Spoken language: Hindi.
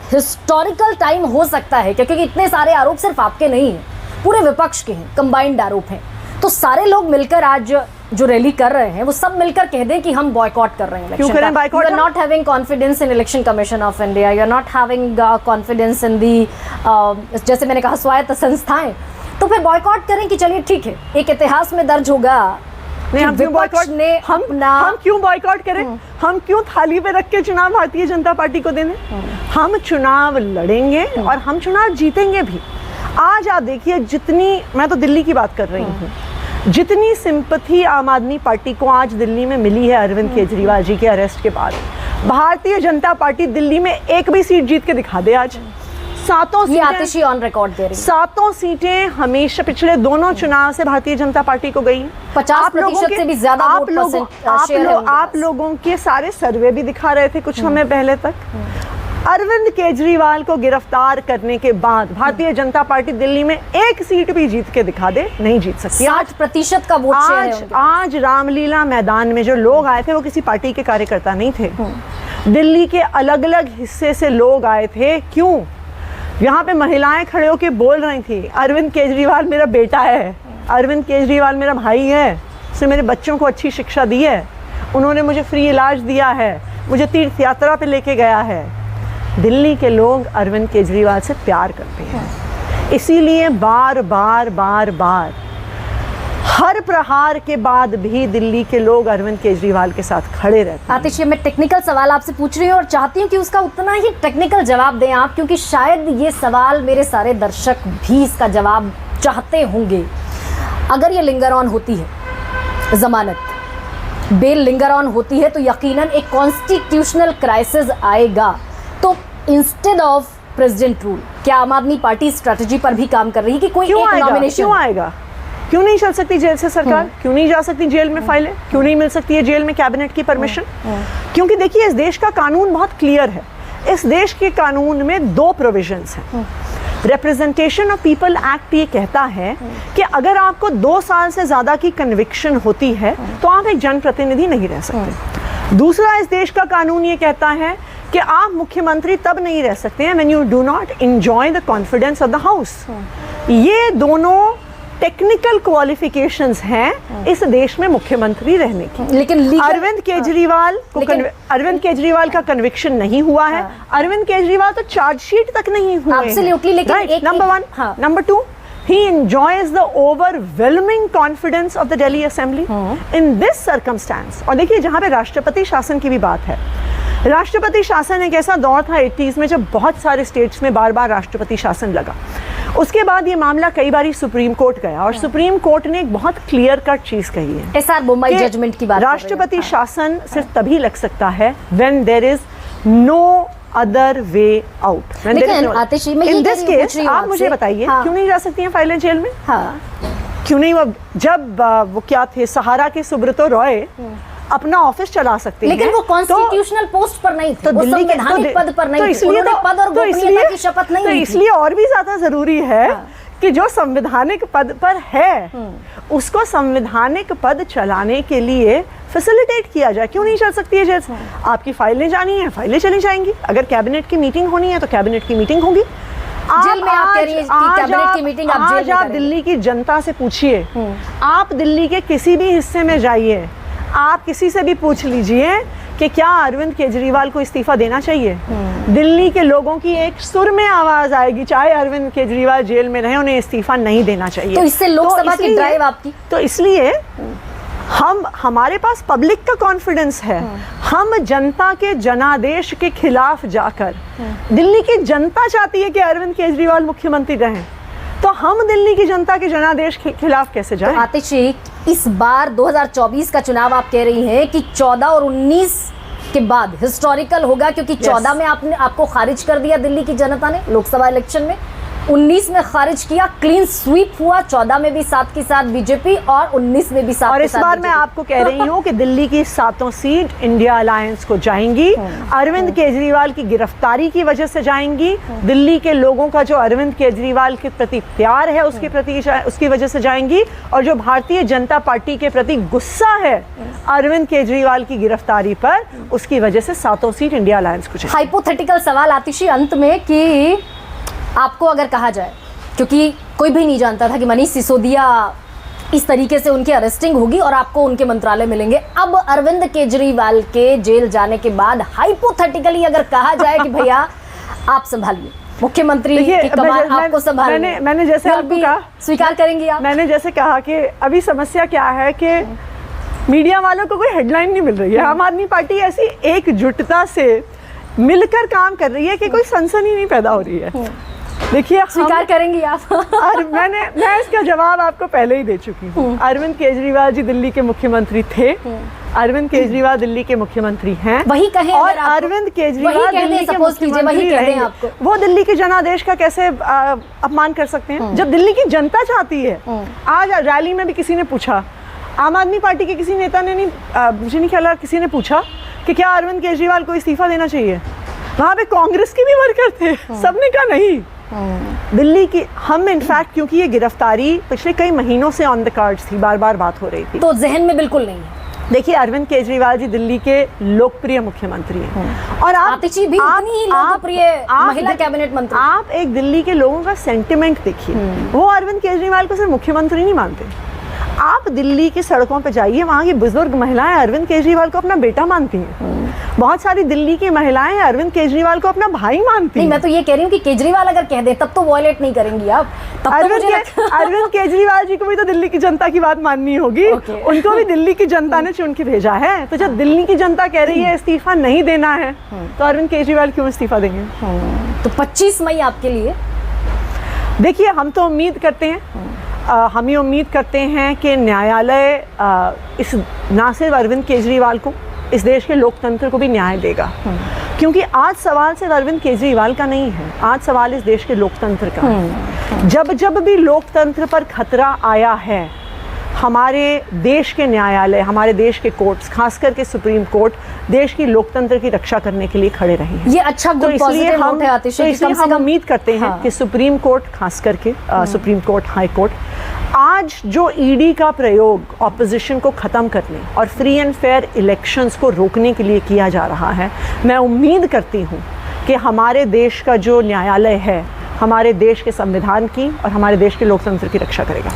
हिस्टोरिकल टाइम हो सकता है, क्योंकि इतने सारे आरोप सिर्फ आपके नहीं हैं, पूरे विपक्ष के हैं, कंबाइंड आरोप हैं। तो सारे लोग मिलकर आज जो रैली कर रहे हैं वो सब मिलकर कह दें कि हम बॉयकॉट कर रहे हैं इलेक्शन। क्यों करें boycott? You are not having confidence in election commission of India, you are not having confidence in the जैसे मैंने कहा स्वायत्त संस्थाएं, तो फिर बॉयकॉट करें कि चलिए ठीक है, एक इतिहास में दर्ज होगा। नहीं, हम क्यों बॉयकॉट ने हम क्यों बॉयकॉट करें? हम क्यों थाली पे रख के चुनाव भारतीय जनता पार्टी को देने? हम चुनाव लड़ेंगे और हम चुनाव जीतेंगे भी। आज आप देखिए, जितनी, मैं तो दिल्ली की बात कर रही हूँ, जितनी सिंपैथी आम आदमी पार्टी को आज दिल्ली में मिली है अरविंद केजरीवाल जी के अरेस्ट के बाद, भारतीय जनता पार्टी दिल्ली में एक भी सीट जीत के दिखा दे। आज सातों सीटें ऑन रिकॉर्ड दे रही, सातों सीटें हमेशा पिछले दोनों चुनाव से भारतीय जनता पार्टी को गई। 50% से भी ज्यादा आप लोगों के सारे सर्वे भी दिखा रहे थे कुछ समय पहले तक। अरविंद केजरीवाल को गिरफ्तार करने के बाद भारतीय जनता पार्टी दिल्ली में एक सीट भी जीत के दिखा दे, नहीं जीत सकती। 60% का वोट शेयर है। आज रामलीला मैदान में जो लोग आए थे वो किसी पार्टी के कार्यकर्ता नहीं थे, दिल्ली के अलग अलग हिस्से से लोग आए थे। क्यों? यहाँ पे महिलाएं खड़े होकर बोल रही थी, अरविंद केजरीवाल मेरा बेटा है, अरविंद केजरीवाल मेरा भाई है, उसने मेरे बच्चों को अच्छी शिक्षा दी है, उन्होंने मुझे फ्री इलाज दिया है, मुझे तीर्थ यात्रा पे लेके गया है। दिल्ली के लोग अरविंद केजरीवाल से प्यार करते हैं, इसीलिए बार बार बार बार हर प्रहार के बाद भी दिल्ली के लोग अरविंद केजरीवाल के साथ खड़े रहते हैं। आतिश, मैं टेक्निकल सवाल आपसे पूछ रही हूँ और चाहती हूँ कि उसका उतना ही टेक्निकल जवाब दें आप, क्योंकि शायद ये सवाल मेरे सारे दर्शक भी इसका जवाब चाहते होंगे। अगर ये लिंगर ऑन होती है, जमानत बेल लिंगर ऑन होती है, तो यकीनन एक कॉन्स्टिट्यूशनल क्राइसिस आएगा। तो इंस्टेड ऑफ प्रेसिडेंट रूल, क्या आम आदमी पार्टी स्ट्रेटजी पर भी काम कर रही है कि कोई एक नॉमिनेशन? क्यों आएगा? क्यों नहीं चल सकती जेल से सरकार? क्यों नहीं जा सकती जेल में फाइलें? क्यों नहीं मिल सकती है जेल में कैबिनेट की परमिशन? क्योंकि देखिए, इस देश का कानून बहुत क्लियर है। इस देश के कानून में 2 प्रोविजंस हैं। रिप्रेजेंटेशन ऑफ पीपल एक्ट ये कहता है कि अगर आपको 2 साल से ज्यादा की कन्विक्शन होती है तो आप एक जनप्रतिनिधि नहीं रह सकते। दूसरा, इस देश का कानून ये कहता है कि आप मुख्यमंत्री तब नहीं रह सकते हैं when you do not enjoy the confidence of the house. ये दोनों टेक्निकल क्वालिफिकेशंस हैं इस देश में मुख्यमंत्री रहने की। लेकिन अरविंद केजरीवाल का कन्विक्शन नहीं हुआ है। अरविंद केजरीवाल तो चार्जशीट तक नहीं हुए। एब्सोल्युटली, लेकिन number 1, number 2, he enjoys the overwhelming confidence of the Delhi Assembly in this circumstance। और देखिए, जहाँ पे राष्ट्रपति शासन की भी बात है, राष्ट्रपति शासन एक ऐसा दौर था 80s में जब बहुत सारे स्टेट्स में बार बार राष्ट्रपति शासन लगा। उसके बाद ये मामला कई बार सुप्रीम कोर्ट गया और सुप्रीम कोर्ट ने एक बहुत क्लियर कट चीज कही है, एसआर बोम्बई जजमेंट की बात। राष्ट्रपति शासन सिर्फ तभी लग सकता है when there is no other way out। In this case, आप मुझे बताइए, क्यों नहीं जा सकती हैं फाइलें जेल में? क्यों नहीं? जब वो क्या थे, सहारा के सुब्रतो रॉय अपना ऑफिस चला सकते हैं, लेकिन वो कॉन्स्टिट्यूशनल पोस्ट पर नहीं थे, तो वो संवैधानिक पद पर नहीं थे, उन्होंने पद और गोपनीयता की शपथ नहीं ली थी। इसलिए और भी ज्यादा जरूरी है कि जो संवैधानिक पद पर है उसको संवैधानिक पद चलाने के लिए फैसिलिटेट किया जाए। क्यों नहीं चल सकती है जेल? आपकी फाइलें जानी है, फाइलें चली जाएंगी। अगर कैबिनेट की मीटिंग होनी है तो कैबिनेट की मीटिंग होगी। जेल में आप कह रही हैं कि कैबिनेट की मीटिंग आप जेल में आप दिल्ली की जनता से पूछिए, आप दिल्ली के किसी भी हिस्से में जाइए, आप किसी से भी पूछ लीजिए कि क्या अरविंद केजरीवाल को इस्तीफा देना चाहिए। दिल्ली के लोगों की एक सुर में आवाज आएगी, चाहे अरविंद केजरीवाल जेल में रहे, उन्हें इस्तीफा नहीं देना चाहिए। तो इससे लोकसभा की ड्राइव आपकी, तो इसलिए हमारे पास पब्लिक का कॉन्फिडेंस है। हम जनता के जनादेश के खिलाफ जाकर, दिल्ली की जनता चाहती है कि अरविंद केजरीवाल मुख्यमंत्री रहें, तो हम दिल्ली की जनता के जनादेश के खिलाफ कैसे जाएं? तो आतिश, इस बार 2024 का चुनाव आप कह रही हैं कि 14 और 19 के बाद हिस्टोरिकल होगा, क्योंकि 14 में आपको खारिज कर दिया दिल्ली की जनता ने लोकसभा इलेक्शन में, 19 में खारिज किया, क्लीन स्वीप हुआ, 14 में भी साथ के साथ बीजेपी और 19 में भी साथ और के इस साथ बार मैं BJP। आपको कह रही हूँ कि दिल्ली की 7 सीट इंडिया अलायंस को जाएंगी। अरविंद केजरीवाल की गिरफ्तारी की वजह से जाएंगी। दिल्ली के लोगों का जो अरविंद केजरीवाल के प्रति प्यार है उसकी वजह से जाएंगी, और जो भारतीय जनता पार्टी के प्रति गुस्सा है अरविंद केजरीवाल की गिरफ्तारी पर, उसकी वजह से 7 सीट इंडिया अलायंस को जाएंगी। हाइपोथेटिकल सवाल आतिशी अंत में कि आपको अगर कहा जाए, क्योंकि कोई भी नहीं जानता था कि मनीष सिसोदिया इस तरीके से उनकी अरेस्टिंग होगी और आपको उनके मंत्रालय मिलेंगे, अब अरविंद केजरीवाल के जेल जाने के बाद हाइपोथेटिकली अगर कहा जाए कि भैया आप संभालिए, मुख्यमंत्री की कमान आपको संभालनी, मैंने जैसे आपको कहा, स्वीकार करेंगी आप? मैंने जैसे कहा कि अभी समस्या क्या है कि मीडिया वालों को कोई हेडलाइन नहीं मिल रही है। आम आदमी पार्टी ऐसी एकजुटता से मिलकर काम कर रही है कि कोई सनसनी नहीं पैदा हो रही है। देखिए, स्वीकार करेंगी आप? और मैं इसका जवाब आपको पहले ही दे चुकी हूँ। अरविंद केजरीवाल जी दिल्ली के मुख्यमंत्री थे, अरविंद केजरीवाल दिल्ली के मुख्यमंत्री हैं, वही कहें और अगर आपको, अरविंद केजरीवाल वही कह दिल्ली दें, के सपोज कीजिए वही मुख्यमंत्री कह दें रहेंगे। आपको, वो दिल्ली के जनादेश का कैसे अपमान कर सकते हैं जब दिल्ली की जनता चाहती है। आज रैली में भी किसी ने पूछा, आम आदमी पार्टी के किसी नेता ने मुझे नहीं ख्याल, किसी ने पूछा कि क्या अरविंद केजरीवाल को इस्तीफा देना चाहिए। वहाँ पे कांग्रेस के भी वर्कर थे, सबने कहा नहीं। दिल्ली की हम इनफैक्ट, क्योंकि ये गिरफ्तारी पिछले कई महीनों से ऑन द कार्ड्स थी, बार बार बात हो रही थी, तो जहन में बिल्कुल नहीं है। देखिए, अरविंद केजरीवाल जी दिल्ली के लोकप्रिय मुख्यमंत्री हैं, और आतिशी भी इतनी ही लोकप्रिय महिला कैबिनेट मंत्री। आप एक दिल्ली के लोगों का सेंटिमेंट देखिए, वो अरविंद केजरीवाल को सिर्फ मुख्यमंत्री नहीं मानते। आप दिल्ली की सड़कों पर जाइए, वहाँ की बुजुर्ग महिलाएं अरविंद केजरीवाल को अपना बेटा मानती हैं। बहुत सारी दिल्ली की महिलाएं अरविंद केजरीवाल को अपना भाई मानती हैं। नहीं, मैं तो ये कह रही हूँ कि केजरीवाल अगर कह दे तब तो वॉयलेट नहीं करेंगी आप। तब तो अरविंद केजरीवाल जी को भी तो दिल्ली की जनता की बात माननी होगी। उनको भी दिल्ली की जनता ने चुन के भेजा है, तो जब दिल्ली की जनता कह रही है इस्तीफा नहीं देना है, तो अरविंद केजरीवाल क्यों इस्तीफा देंगे? तो 25 मई आपके लिए? देखिए, हम तो उम्मीद करते हैं, हम ये उम्मीद करते हैं कि न्यायालय इस ना सिर्फ अरविंद केजरीवाल को, इस देश के लोकतंत्र को भी न्याय देगा। क्योंकि आज सवाल सिर्फ अरविंद केजरीवाल का नहीं है, आज सवाल इस देश के लोकतंत्र का है। जब भी लोकतंत्र पर खतरा आया है, हमारे देश के न्यायालय, हमारे देश के कोर्ट्स, खास करके सुप्रीम कोर्ट, देश की लोकतंत्र की रक्षा करने के लिए खड़े रहे हैं। ये अच्छा गुड पॉजिटिव नोट है आतिशी। तो इसलिए हम उम्मीद करते हैं कि सुप्रीम कोर्ट, खास करके सुप्रीम कोर्ट, हाई कोर्ट, आज जो ईडी का प्रयोग ऑपोजिशन को ख़त्म करने और फ्री एंड फेयर इलेक्शंस को रोकने के लिए किया जा रहा है, मैं उम्मीद करती हूँ कि हमारे देश का जो न्यायालय है, हमारे देश के संविधान की और हमारे देश के लोकतंत्र की रक्षा करेगा।